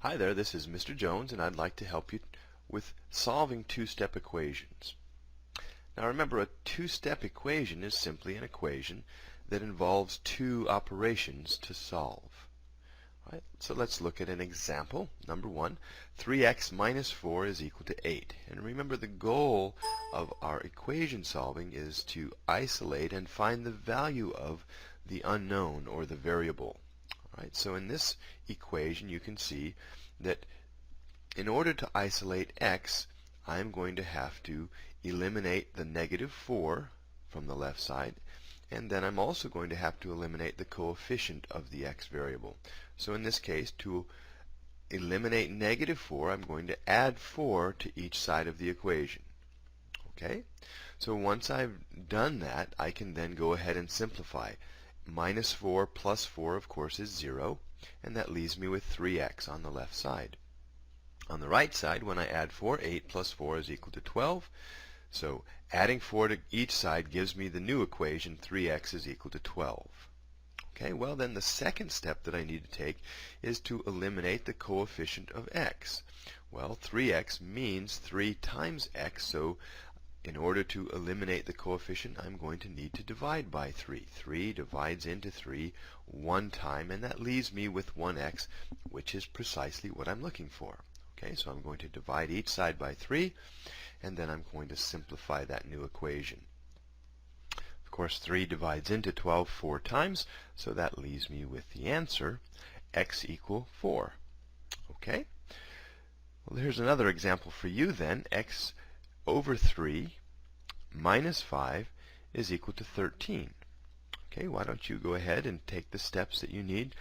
Hi there, this is Mr. Jones, and I'd like to help you with solving two-step equations. Now remember, a two-step equation is simply an equation that involves two operations to solve. All right, so let's look at an example. Number 1, 3x minus 4 is equal to 8. And remember, the goal of our equation solving is to isolate and find the value of the unknown or the variable. Right, so in this equation you can see that in order to isolate x, I'm going to have to eliminate the negative 4 from the left side, and then I'm also going to have to eliminate the coefficient of the x variable. So in this case, to eliminate negative 4, I'm going to add 4 to each side of the equation. Okay? So once I've done that, I can then go ahead and simplify. Minus 4 plus 4, of course, is 0, and that leaves me with 3x on the left side. On the right side, when I add 4, 8 plus 4 is equal to 12. So adding 4 to each side gives me the new equation, 3x is equal to 12. Okay, well then the second step that I need to take is to eliminate the coefficient of x. Well, 3x means 3 times x, so in order to eliminate the coefficient, I'm going to need to divide by 3. 3 divides into 3 one time, and that leaves me with 1x, which is precisely what I'm looking for. Okay, so I'm going to divide each side by 3, and then I'm going to simplify that new equation. Of course, 3 divides into 12 4 times, so that leaves me with the answer, x equal 4. Okay? Well, here's another example for you then. X over 3 minus 5 is equal to 13. Okay, why don't you go ahead and take the steps that you need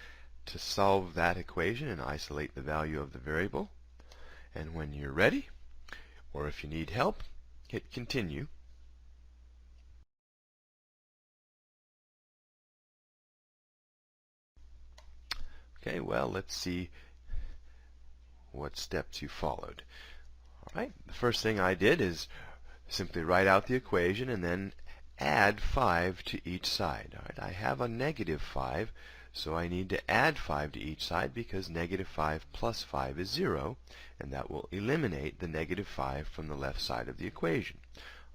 to solve that equation and isolate the value of the variable. And when you're ready, or if you need help, hit continue. Okay, well, let's see what steps you followed. All right, the first thing I did is simply write out the equation and then add 5 to each side. All right, I have a negative 5, so I need to add 5 to each side because negative 5 plus 5 is 0, and that will eliminate the negative 5 from the left side of the equation.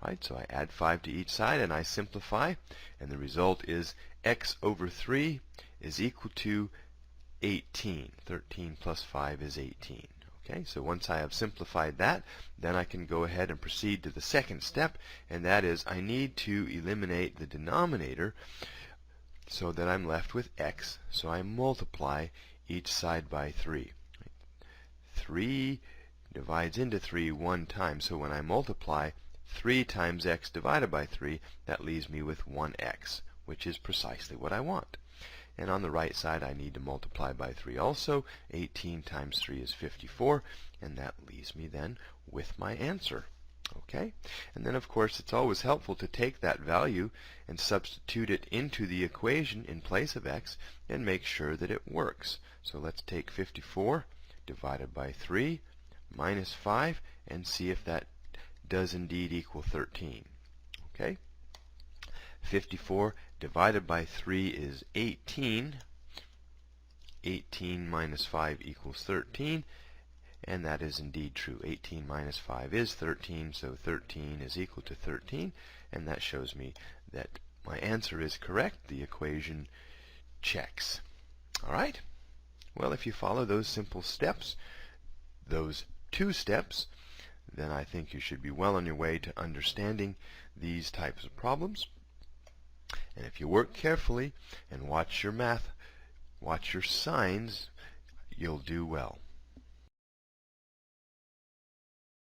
All right, so I add 5 to each side and I simplify, and the result is x over 3 is equal to 18. 13 plus 5 is 18. Okay, so once I have simplified that, then I can go ahead and proceed to the second step, and that is I need to eliminate the denominator so that I'm left with x. So I multiply each side by 3. 3 divides into 3 one time, so when I multiply 3 times x divided by 3, that leaves me with 1x, which is precisely what I want. And on the right side, I need to multiply by 3 also. 18 times 3 is 54, and that leaves me then with my answer. Okay? And then, of course, it's always helpful to take that value and substitute it into the equation in place of x and make sure that it works. So let's take 54 divided by 3 minus 5 and see if that does indeed equal 13. Okay? 54 divided by 3 is 18. 18 minus 5 equals 13, and that is indeed true. 18 minus 5 is 13, so 13 is equal to 13, and that shows me that my answer is correct. The equation checks. All right? Well, if you follow those simple steps, those two steps, then I think you should be well on your way to understanding these types of problems. And if you work carefully and watch your math, watch your signs, you'll do well.